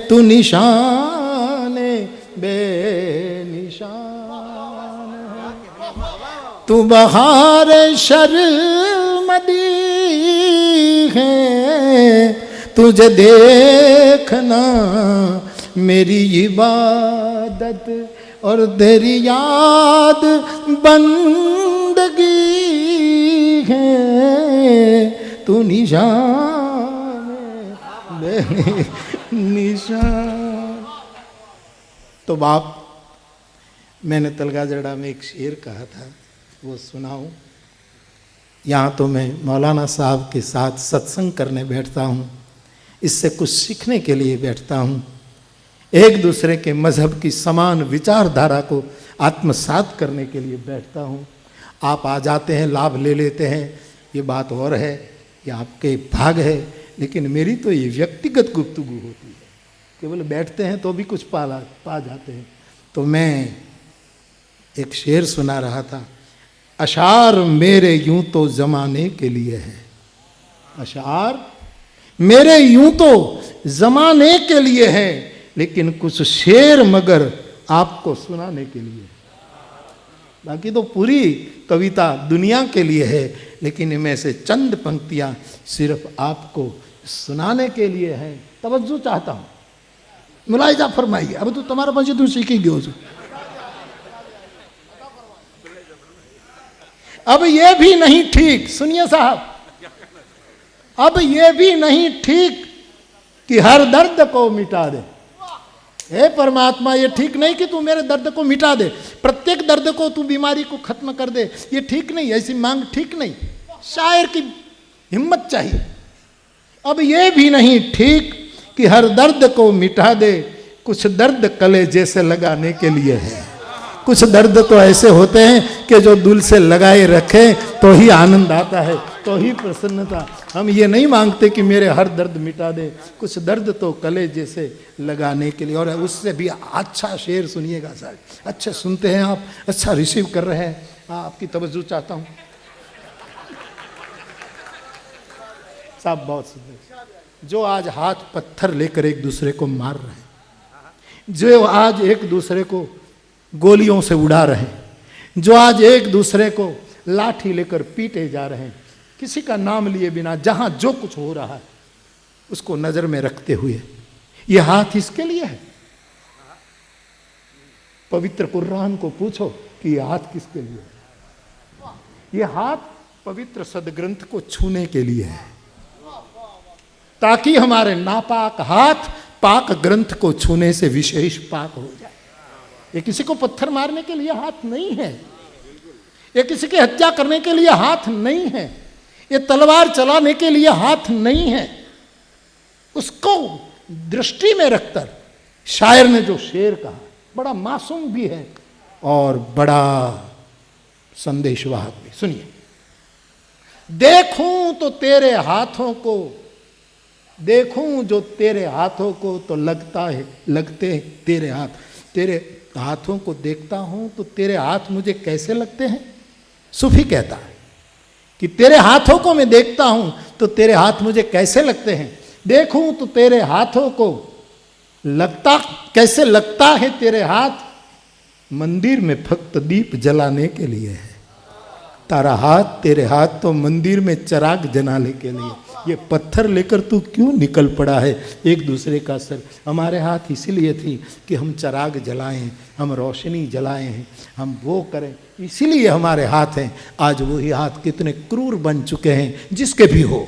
तू निशान बेनिशान है, तू बहार शर्मदी है, तुझे देखना मेरी इबादत और तेरी याद बंदगी है, तू निशान निशान। तो बाप, मैंने तलगाजड़ा में एक शेर कहा था, वो सुनाऊं। यहाँ तो मैं मौलाना साहब के साथ सत्संग करने बैठता हूँ, इससे कुछ सीखने के लिए बैठता हूँ, एक दूसरे के मजहब की समान विचारधारा को आत्मसात करने के लिए बैठता हूँ। आप आ जाते हैं, लाभ ले लेते हैं, ये बात और है, ये आपके भाग है। लेकिन मेरी तो ये व्यक्तिगत गुफ्तगू होती है, केवल बैठते हैं तो भी कुछ पा जाते हैं। तो मैं एक शेर सुना रहा था, अशार मेरे यूं तो जमाने के लिए है, अशार मेरे यूं तो जमाने के लिए है, लेकिन कुछ शेर मगर आपको सुनाने के लिए। बाकी तो पूरी कविता दुनिया के लिए है, लेकिन इनमें से चंद पंक्तियां सिर्फ आपको सुनाने के लिए है। तवज्जो चाहता हूं, मुलाहिजा फरमाइए। अब तो तुम्हारा पंच तुम सीखी गयो। अब ये भी नहीं ठीक, सुनिए साहब, अब ये भी नहीं ठीक कि हर दर्द को मिटा दे। हे परमात्मा, ये ठीक नहीं कि तू मेरे दर्द को मिटा दे, प्रत्येक दर्द को तू बीमारी को खत्म कर दे, ये ठीक नहीं, ऐसी मांग ठीक नहीं। शायर की हिम्मत चाहिए। अब ये भी नहीं ठीक कि हर दर्द को मिटा दे, कुछ दर्द कलेजे से लगाने के लिए है। कुछ दर्द तो ऐसे होते हैं कि जो दिल से लगाए रखे तो ही आनंद आता है, तो ही प्रसन्नता। हम ये नहीं मांगते कि मेरे हर दर्द मिटा दे, कुछ दर्द तो कलेजे से लगाने के लिए। और उससे भी अच्छा शेर सुनिएगा साहब, अच्छे सुनते हैं आप, अच्छा रिसीव कर रहे हैं, आपकी तवज्जो चाहता हूँ साहब। बहुत सुंदर, जो आज हाथ पत्थर लेकर एक दूसरे को मार रहे हैं, जो आज एक दूसरे को गोलियों से उड़ा रहे हैं, जो आज एक दूसरे को लाठी लेकर पीटे जा रहे हैं, किसी का नाम लिए बिना, जहां जो कुछ हो रहा है, उसको नजर में रखते हुए, ये हाथ इसके लिए है। पवित्र कुरान को पूछो कि ये हाथ किसके लिए है। ये हाथ पवित्र सदग्रंथ को छूने के लिए है, ताकि हमारे नापाक हाथ पाक ग्रंथ को छूने से विशेष पाक हो जाए। ये किसी को पत्थर मारने के लिए हाथ नहीं है, ये किसी की हत्या करने के लिए हाथ नहीं है, ये तलवार चलाने के लिए हाथ नहीं है। उसको दृष्टि में रखकर शायर ने जो शेर कहा, बड़ा मासूम भी है और बड़ा संदेशवाहक भी। सुनिए, देखूं तो तेरे हाथों को, देखूं जो तेरे हाथों को तो लगते तेरे हाथ, तेरे हाथों को देखता हूं तो तेरे हाथ मुझे कैसे लगते हैं। सूफी कहता है कि तेरे हाथों को मैं देखता हूं तो तेरे हाथ मुझे कैसे लगते हैं। देखूं तो तेरे हाथों को कैसे लगता है तेरे हाथ, मंदिर में फक्त दीप जलाने के लिए है। तारा हाथ, तेरे हाथ तो मंदिर में चिराग जलाने के लिए। ये पत्थर लेकर तू क्यों निकल पड़ा है एक दूसरे का सर। हमारे हाथ इसीलिए थी कि हम चिराग जलाएं, हम रोशनी जलाएं हैं, हम वो करें, इसीलिए हमारे हाथ हैं। आज वही हाथ कितने क्रूर बन चुके हैं, जिसके भी हो,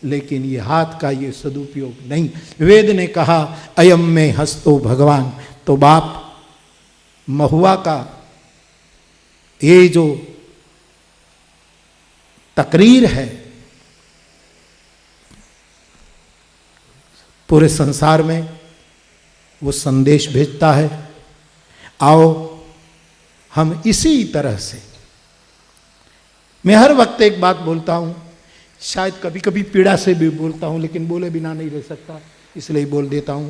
लेकिन ये हाथ का ये सदुपयोग नहीं। वेद ने कहा अयम में हस्तो भगवान, तो बाप महुआ का ये जो तकरीर है पूरे संसार में, वो संदेश भेजता है। आओ हम इसी तरह से, मैं हर वक्त एक बात बोलता हूं, शायद कभी कभी पीड़ा से भी बोलता हूं, लेकिन बोले बिना नहीं रह सकता, इसलिए बोल देता हूं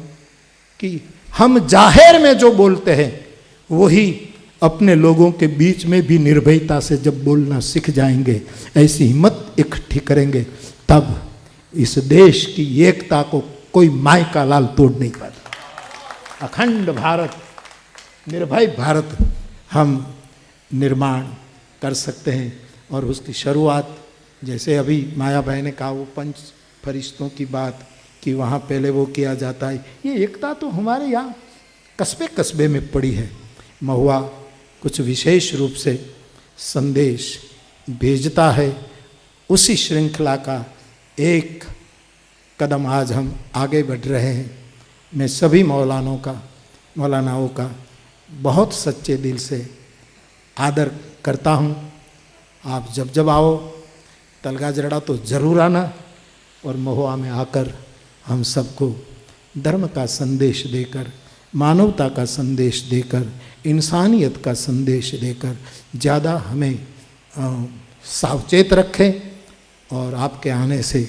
कि हम जाहिर में जो बोलते हैं वही अपने लोगों के बीच में भी निर्भयता से जब बोलना सीख जाएंगे, ऐसी हिम्मत इकट्ठी करेंगे, तब इस देश की एकता को कोई माय का लाल तोड़ नहीं पाता। अखंड भारत, निर्भय भारत हम निर्माण कर सकते हैं। और उसकी शुरुआत, जैसे अभी माया भाई ने कहा, वो पंच फरिश्तों की बात कि वहाँ पहले वो किया जाता है, ये एकता तो हमारे यहाँ कस्बे कस्बे में पड़ी है। महुआ कुछ विशेष रूप से संदेश भेजता है। उसी श्रृंखला का एक कदम आज हम आगे बढ़ रहे हैं। मैं सभी मौलानाओं का बहुत सच्चे दिल से आदर करता हूँ। आप जब जब आओ तलगाजरड़ा तो ज़रूर आना, और महुआ में आकर हम सबको धर्म का संदेश देकर, मानवता का संदेश देकर, इंसानियत का संदेश देकर ज़्यादा हमें सावचेत रखें। और आपके आने से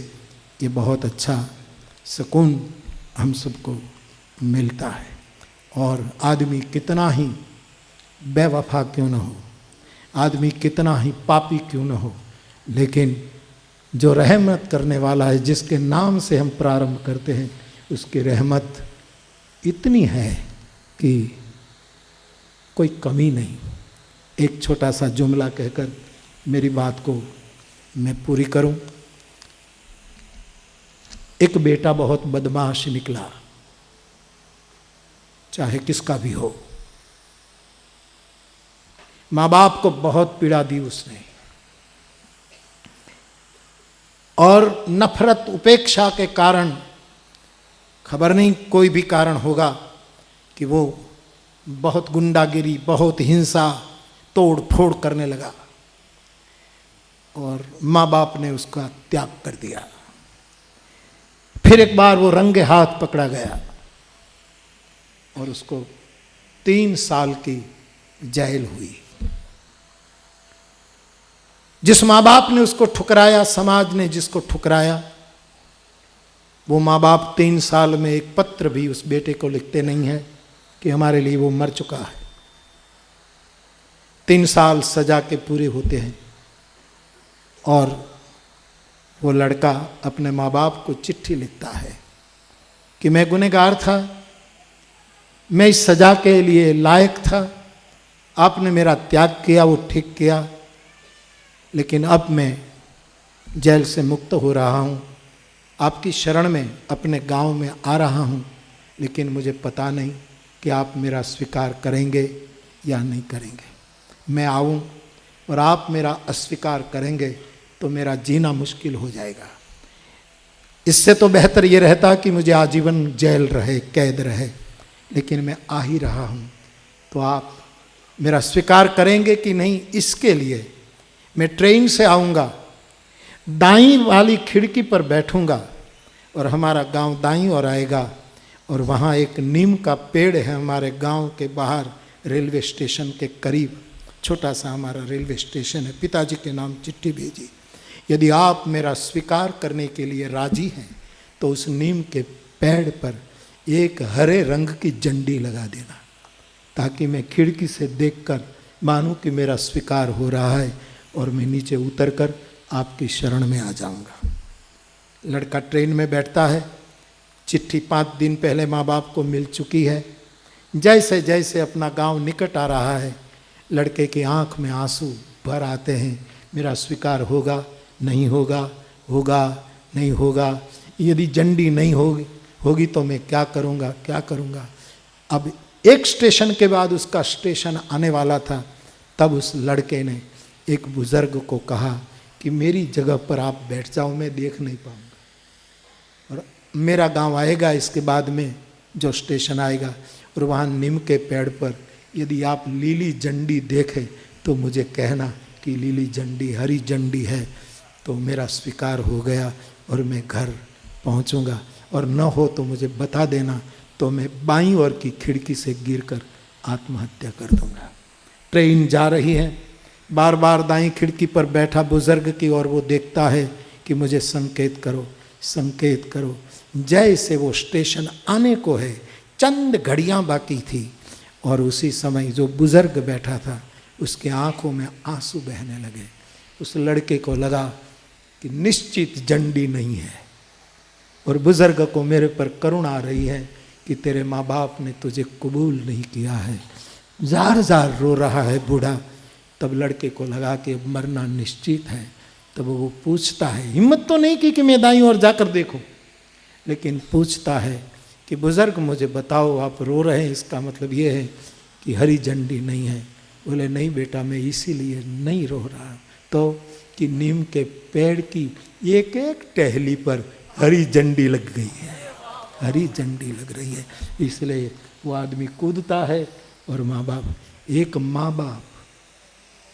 ये बहुत अच्छा सुकून हम सबको मिलता है। और आदमी कितना ही बेवफा क्यों न हो, आदमी कितना ही पापी क्यों न हो, लेकिन जो रहमत करने वाला है, जिसके नाम से हम प्रारंभ करते हैं, उसकी रहमत इतनी है कि कोई कमी नहीं। एक छोटा सा जुमला कहकर मेरी बात को मैं पूरी करूं। एक बेटा बहुत बदमाश निकला, चाहे किसका भी हो। माँ बाप को बहुत पीड़ा दी उसने, और नफरत उपेक्षा के कारण, खबर नहीं कोई भी कारण होगा, कि वो बहुत गुंडागिरी, बहुत हिंसा, तोड़ फोड़ करने लगा, और माँ बाप ने उसका त्याग कर दिया। फिर एक बार वो रंगे हाथ पकड़ा गया और उसको 3 साल की जेल हुई। जिस माँ बाप ने उसको ठुकराया, समाज ने जिसको ठुकराया, वो माँ बाप 3 साल में एक पत्र भी उस बेटे को लिखते नहीं है कि हमारे लिए वो मर चुका है। 3 साल सजा के पूरे होते हैं, और वो लड़का अपने माँ बाप को चिट्ठी लिखता है कि मैं गुनहगार था, मैं इस सजा के लिए लायक था, आपने मेरा त्याग किया, वो ठीक किया, लेकिन अब मैं जेल से मुक्त हो रहा हूँ, आपकी शरण में अपने गांव में आ रहा हूँ, लेकिन मुझे पता नहीं कि आप मेरा स्वीकार करेंगे या नहीं करेंगे। मैं आऊँ और आप मेरा अस्वीकार करेंगे तो मेरा जीना मुश्किल हो जाएगा। इससे तो बेहतर ये रहता कि मुझे आजीवन जेल रहे, कैद रहे, लेकिन मैं आ ही रहा हूँ, तो आप मेरा स्वीकार करेंगे कि नहीं, इसके लिए मैं ट्रेन से आऊँगा, दाईं वाली खिड़की पर बैठूंगा और हमारा गांव दाईं ओर आएगा, और वहाँ एक नीम का पेड़ है हमारे गांव के बाहर, रेलवे स्टेशन के करीब, छोटा सा हमारा रेलवे स्टेशन है। पिताजी के नाम चिट्ठी भेजी, यदि आप मेरा स्वीकार करने के लिए राजी हैं तो उस नीम के पेड़ पर एक हरे रंग की झंडी लगा देना, ताकि मैं खिड़की से देखकर मानूं कि मेरा स्वीकार हो रहा है और मैं नीचे उतरकर आपकी शरण में आ जाऊंगा। लड़का ट्रेन में बैठता है। चिट्ठी 5 दिन पहले माँ बाप को मिल चुकी है। जैसे जैसे अपना गांव निकट आ रहा है, लड़के की आंख में आंसू भर आते हैं। मेरा स्वीकार होगा, नहीं होगा, होगा, नहीं होगा, यदि झंडी नहीं होगी तो मैं क्या करूँगा, क्या करूँगा। अब एक स्टेशन के बाद उसका स्टेशन आने वाला था, तब उस लड़के ने एक बुज़ुर्ग को कहा कि मेरी जगह पर आप बैठ जाओ, मैं देख नहीं पाऊँगा, और मेरा गांव आएगा इसके बाद में जो स्टेशन आएगा, और वहाँ नीम के पेड़ पर यदि आप लीली झंडी देखें तो मुझे कहना कि लीली झंडी, हरी झंडी है, तो मेरा स्वीकार हो गया और मैं घर पहुँचूँगा, और न हो तो मुझे बता देना, तो मैं बाईं ओर की खिड़की से गिरकर आत्महत्या कर दूँगा। ट्रेन जा रही है, बार बार दाईं खिड़की पर बैठा बुजुर्ग की ओर वो देखता है कि मुझे संकेत करो, संकेत करो। जैसे वो स्टेशन आने को है, चंद घड़ियां बाकी थी, और उसी समय जो बुजुर्ग बैठा था उसके आंखों में आंसू बहने लगे। उस लड़के को लगा कि निश्चित झंडी नहीं है, और बुजुर्ग को मेरे पर करुणा आ रही है कि तेरे माँ बाप ने तुझे कबूल नहीं किया है। जार जार रो रहा है बूढ़ा। तब लड़के को लगा कि अब मरना निश्चित है। तब वो पूछता है, हिम्मत तो नहीं की कि मैं दाईं ओर जाकर देखूं, लेकिन पूछता है कि बुजुर्ग मुझे बताओ, आप रो रहे हैं, इसका मतलब ये है कि हरी झंडी नहीं है। बोले नहीं बेटा, मैं इसीलिए नहीं रो रहा तो कि नीम के पेड़ की एक एक टहली पर हरी झंडी लग गई है, हरी झंडी लग रही है, इसलिए वो आदमी कूदता है। और माँ बाप, एक माँ बाप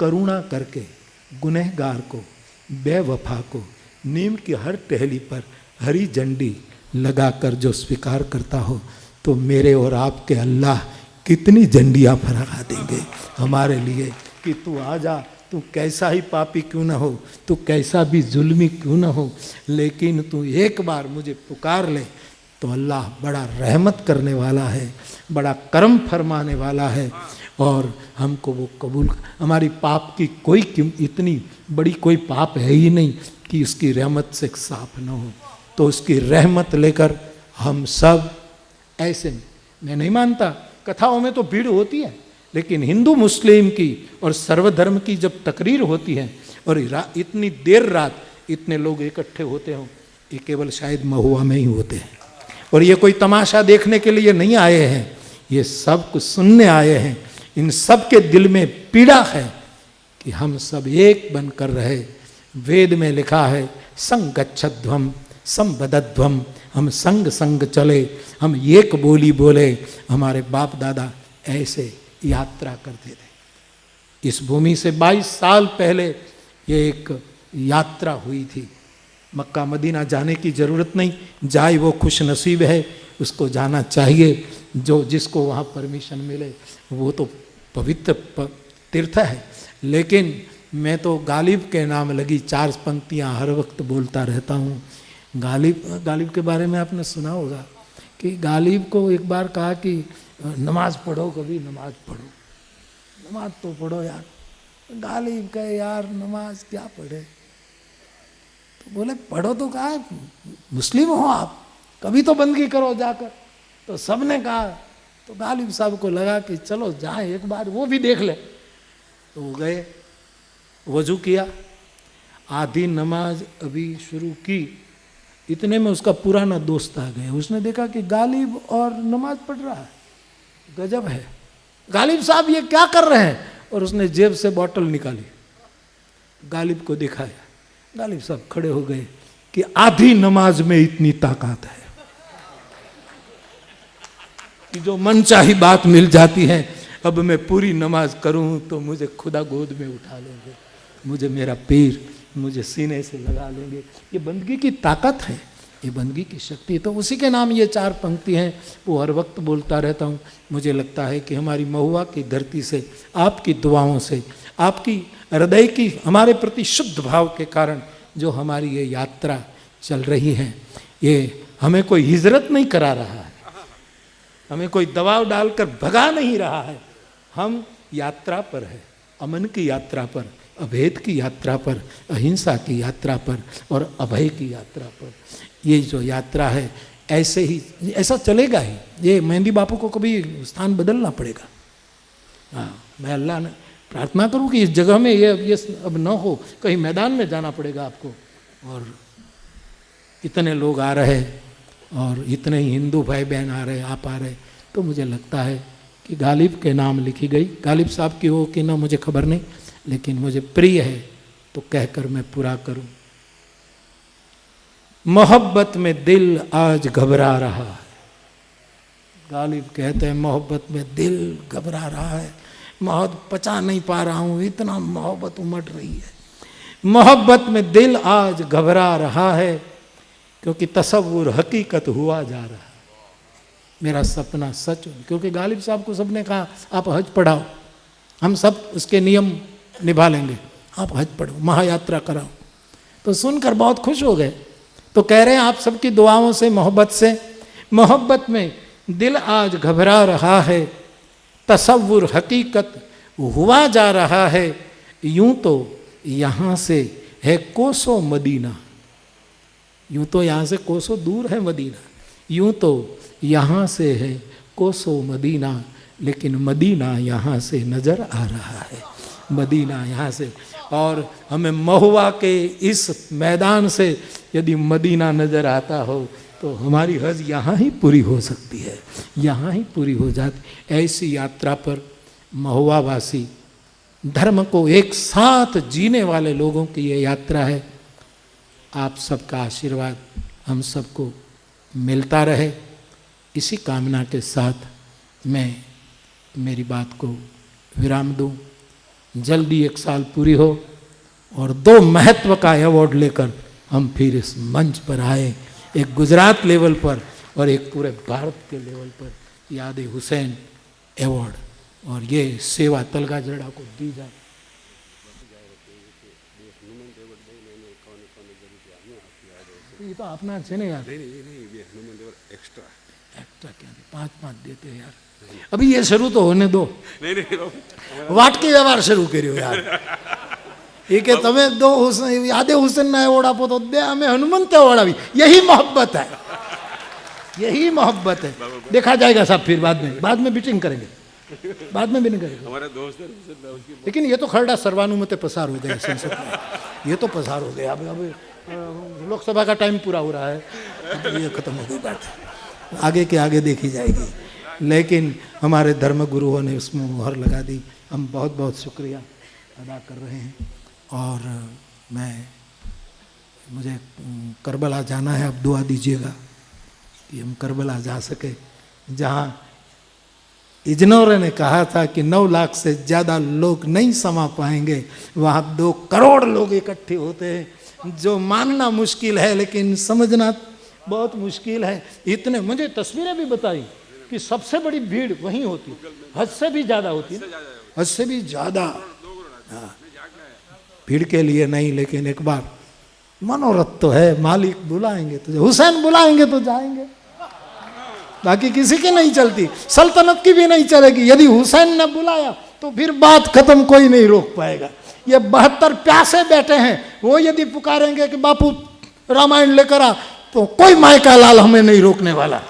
करुणा करके गुनहगार को, बेवफा को नीम की हर टहली पर हरी झंडी लगाकर जो स्वीकार करता हो, तो मेरे और आपके अल्लाह कितनी झंडियाँ फहरा देंगे हमारे लिए कि तू आ जा, तू कैसा ही पापी क्यों न हो, तू कैसा भी जुल्मी क्यों न हो, लेकिन तू एक बार मुझे पुकार ले तो अल्लाह बड़ा रहमत करने वाला है, बड़ा करम फरमाने वाला है, और हमको वो कबूल। हमारी पाप की कोई इतनी बड़ी कोई पाप है ही नहीं कि उसकी रहमत से साफ न हो। तो उसकी रहमत लेकर हम सब ऐसे, मैं नहीं मानता कथाओं में तो भीड़ होती है, लेकिन हिंदू मुस्लिम की और सर्वधर्म की जब तकरीर होती है और इतनी देर रात इतने लोग इकट्ठे होते हों, ये केवल शायद महुआ में ही होते हैं। और ये कोई तमाशा देखने के लिए नहीं आए हैं, ये सब कुछ सुनने आए हैं। इन सब के दिल में पीड़ा है कि हम सब एक बनकर रहे। वेद में लिखा है संगच्छध्वम संबद्धध्वम, हम संग संग चले, हम एक बोली बोले। हमारे बाप दादा ऐसे यात्रा करते थे। इस भूमि से 22 साल पहले ये एक यात्रा हुई थी। मक्का मदीना जाने की ज़रूरत नहीं, जाए वो खुश नसीब है, उसको जाना चाहिए। जो जिसको वहाँ परमिशन मिले वो तो पवित्र तीर्थ है। लेकिन मैं तो गालिब के नाम लगी 4 पंक्तियाँ हर वक्त बोलता रहता हूँ। गालिब के बारे में आपने सुना होगा कि गालिब को एक बार कहा कि नमाज पढ़ो, कभी नमाज पढ़ो, नमाज तो पढ़ो यार। गालिब कहे यार नमाज क्या पढ़े, तो बोले पढ़ो तो कहा है, मुस्लिम हो आप, कभी तो बंदगी करो जाकर। तो सबने कहा, तो गालिब साहब को लगा कि चलो जाए एक बार वो भी देख ले। तो वो गए, वजू किया, आधी नमाज अभी शुरू की, इतने में उसका पुराना दोस्त आ गया। उसने देखा कि गालिब और नमाज पढ़ रहा है, गजब है, गालिब साहब ये क्या कर रहे हैं? और उसने जेब से बोतल निकाली, गालिब को दिखाया। गालिब साहब खड़े हो गए कि आधी नमाज में इतनी ताकत है कि जो मनचाही बात मिल जाती है। अब मैं पूरी नमाज करूं तो मुझे खुदा गोद में उठा लेंगे, मुझे मेरा पीर मुझे सीने से लगा लेंगे। ये बंदगी की ताकत है, ये बंदगी की शक्ति। तो उसी के नाम ये 4 पंक्ति हैं, वो हर वक्त बोलता रहता हूँ। मुझे लगता है कि हमारी महुआ की धरती से, आपकी दुआओं से, आपकी हृदय की हमारे प्रति शुद्ध भाव के कारण जो हमारी ये यात्रा चल रही है, ये हमें कोई हिजरत नहीं करा रहा है, हमें कोई दबाव डालकर भगा नहीं रहा है। हम यात्रा पर है, अमन की यात्रा पर, अभेद की यात्रा पर, अहिंसा की यात्रा पर और अभय की यात्रा पर। ये जो यात्रा है ऐसे ही, ऐसा चलेगा ही। ये मेहंदी बापू को कभी स्थान बदलना पड़ेगा। हाँ, मैं अल्लाह ने प्रार्थना करूं कि इस जगह में ये अब न हो, कहीं मैदान में जाना पड़ेगा आपको। और इतने लोग आ रहे और इतने ही हिंदू भाई बहन आ रहे, आप आ रहे, तो मुझे लगता है कि गालिब के नाम लिखी गई। गालिब साहब की हो कि ना मुझे खबर नहीं, लेकिन मुझे प्रिय है तो कहकर मैं पूरा करूं। मोहब्बत में दिल आज घबरा रहा है। गालिब कहते हैं मोहब्बत में दिल घबरा रहा है, मोहब्बत पचा नहीं पा रहा हूं, इतना मोहब्बत उमड़ रही है। मोहब्बत में दिल आज घबरा रहा है क्योंकि तसव्वुर हकीकत हुआ जा रहा है। मेरा सपना सच हो, क्योंकि गालिब साहब को सबने कहा आप हज पढ़ाओ, हम सब उसके नियम निभा लेंगे, आप हज पढ़ो, महायात्रा कराओ। तो सुनकर बहुत खुश हो गए। तो कह रहे हैं आप सबकी दुआओं से, मोहब्बत में दिल आज घबरा रहा है, तसव्वुर हकीकत हुआ जा रहा है। यूं तो यहाँ से है कोसों मदीना, यूं तो यहाँ से कोसों दूर है मदीना, यूं तो यहाँ से है कोसों मदीना, लेकिन मदीना यहाँ से नजर आ रहा है, मदीना यहाँ से। और हमें महुआ के इस मैदान से यदि मदीना नजर आता हो तो हमारी हज यहाँ ही पूरी हो सकती है, यहाँ ही पूरी हो जाती। ऐसी यात्रा पर महुआ वासी, धर्म को एक साथ जीने वाले लोगों की ये यात्रा है। आप सबका आशीर्वाद हम सबको मिलता रहे, इसी कामना के साथ मैं मेरी बात को विराम दूं। जल्दी 1 साल पूरी हो और 2 महत्व का अवार्ड लेकर हम फिर इस मंच पर आए, एक गुजरात लेवल पर और एक पूरे भारत के लेवल पर याद हुसैन अवार्ड, और ये सेवा तलगा जड़ा को दी जाए। ये तो अपना છે ને यार, एक्स्ट्रा क्या 5-5 देते हैं यार। अभी ये शुरू तो होने दो, वाटकी व्यवहार शुरू करियो यार। ये कि તમે दो यादे हुसैन ना एवोर्ड आपो तो दे हमें हनुमंत एवोर्ड आवी। यही मोहब्बत है, यही मोहब्बत है। देखा जाएगा सब फिर बाद में बीटिंग करेंगे, बाद में भी नहीं करेंगे हमारे दोस्त। लेकिन ये तो खरड़ा सर्वानुमते पसार हो गया संसद में, ये तो पसार हो गया। अब लोकसभा का टाइम पूरा हो रहा है, ये खत्म हो गई बात, आगे के आगे देखी जाएगी। लेकिन हमारे धर्म गुरुओं ने उसमें मुहर लगा दी, हम बहुत बहुत शुक्रिया अदा कर रहे हैं। और मुझे करबला जाना है, अब दुआ दीजिएगा कि हम करबला जा सके, जहाँ इजनौर ने कहा था कि 9 लाख से ज़्यादा लोग नहीं समा पाएंगे, वहाँ 2 करोड़ लोग इकट्ठे होते हैं, जो मानना मुश्किल है लेकिन समझना बहुत मुश्किल है। इतने मुझे तस्वीरें भी बताई कि सबसे बड़ी भीड़ वहीं होती है, हद से भी ज़्यादा होती है, हद से भी ज़्यादा। हाँ, भीड़ के लिए नहीं, लेकिन एक बार मनोरथ तो है, मालिक बुलाएंगे तो, हुसैन बुलाएंगे तो जाएंगे, बाकी किसी की नहीं चलती, सल्तनत की भी नहीं चलेगी। यदि हुसैन ने बुलाया तो फिर बात खत्म, कोई नहीं रोक पाएगा। ये 72 प्यासे बैठे हैं, वो यदि पुकारेंगे कि बापू रामायण लेकर आ, तो कोई माय का लाल हमें नहीं रोकने वाला।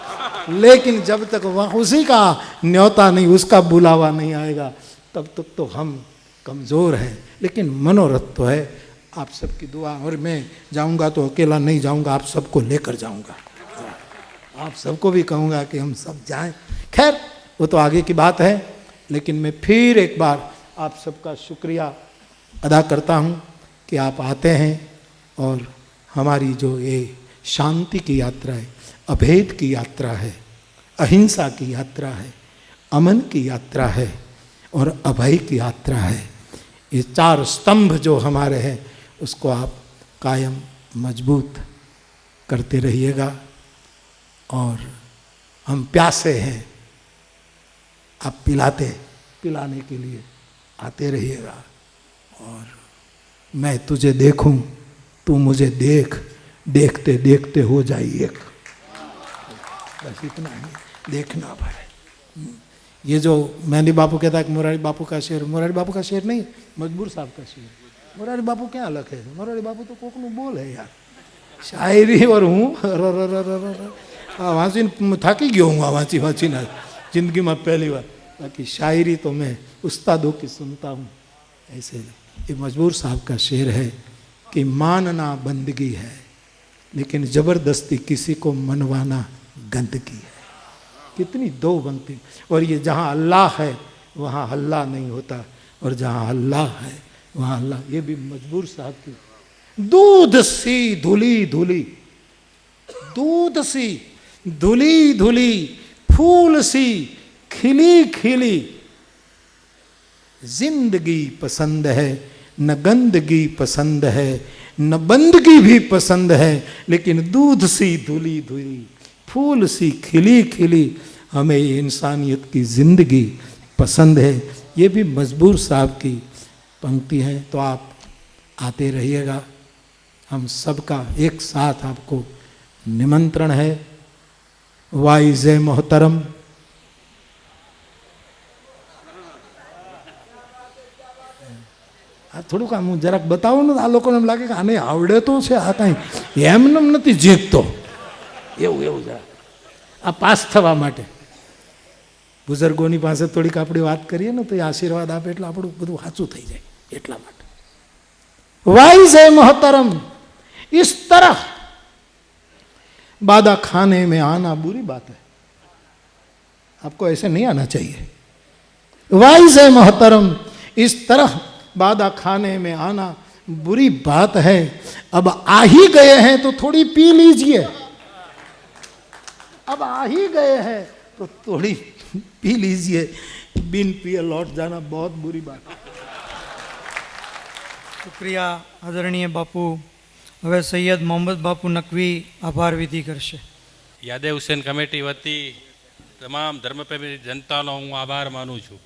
लेकिन जब तक वहाँ उसी का न्योता नहीं, उसका बुलावा नहीं आएगा, तब तक तो हम कमज़ोर हैं। लेकिन मनोरथ तो है, आप सबकी दुआ, और मैं जाऊंगा तो अकेला नहीं जाऊंगा, आप सबको लेकर जाऊंगा, आप सबको भी कहूंगा कि हम सब जाएं। खैर वो तो आगे की बात है, लेकिन मैं फिर एक बार आप सबका शुक्रिया अदा करता हूं कि आप आते हैं और हमारी जो ये शांति की यात्रा है, अभेद की यात्रा है, अहिंसा की यात्रा है, अमन की यात्रा है और अभय की यात्रा है, ये चार स्तंभ जो हमारे हैं उसको आप कायम मजबूत करते रहिएगा। और हम प्यासे हैं, आप पिलाने के लिए आते रहिएगा। और मैं तुझे देखूं, तू मुझे देख, देखते देखते हो जाए एक, बस इतना ही देखना भाई। ये जो मेहंदी बापू कहता है कि मोरारी बापू का शेर, मोरारी बापू का शेर नहीं, मजबूर साहब का शेर। मोरारी बापू क्या अलग है, मोरारी बापू तो कोकनू बोल है यार, शायरी और हूँ वाँची थाकी गयो हूँ वाँची वाँची ना जिंदगी में पहली बार, बाकी शायरी तो मैं उस्तादों की सुनता हूँ। ऐसे ये मजबूर साहब का शेर है कि मानना बंदगी है, लेकिन जबरदस्ती किसी को मनवाना गंदगी है। कितनी दो बनती, और ये जहाँ अल्लाह है वहाँ हल्ला नहीं होता, और जहाँ अल्लाह है वहाँ अल्लाह। ये भी मजबूर साहब की। दूध सी धुली धुली, दूध सी धुली धुली, फूल सी खिली खिली, जिंदगी पसंद है न गंदगी पसंद है, न बंदगी भी पसंद है, लेकिन दूध सी धुली धुली, फूल सी खिली खिली, हमें ये इंसानियत की जिंदगी पसंद है। ये भी मजबूर साहब की पंक्ति है। तो आप आते रहिएगा, हम सबका एक साथ आपको निमंत्रण है। वाइज मोहतरम, થોડુંક આમ જરાક બતાવો ને, આ લોકોને એમ લાગે કે આને આવડે તો છે, આ કાંઈ એમને નથી જીતતો, એવું એવું જરા આ પાસ થવા માટે બુઝુર્ગોની પાસે થોડીક આપણે વાત કરીએ ને તો એ આશીર્વાદ આપે એટલે આપણું બધું સાચું થઈ જાય, એટલા માટે। वाइज है मोहतरम, इस तरह बादा खाने में आना बुरी बात है, आपको ऐसे नहीं आना चाहिए। वाइज है मोहतरम, इस तरह बादा खाने में आना बुरी बात है, अब आ ही गए हैं तो थोड़ी पी लीजिए, अब आ ही गए हैं तो थोड़ी पी लीजिए, बिन पिए लौट जाना बहुत बुरी बात है। शुक्रिया आदरणीय बापू। હવે સૈયદ મોહમ્મદ બાપુ નકવી આભાર વિધિ કરશે। યાદે હુસેન કમિટી વતી તમામ ધર્મપ્રેમી જનતાનો હું આભાર માનું છું।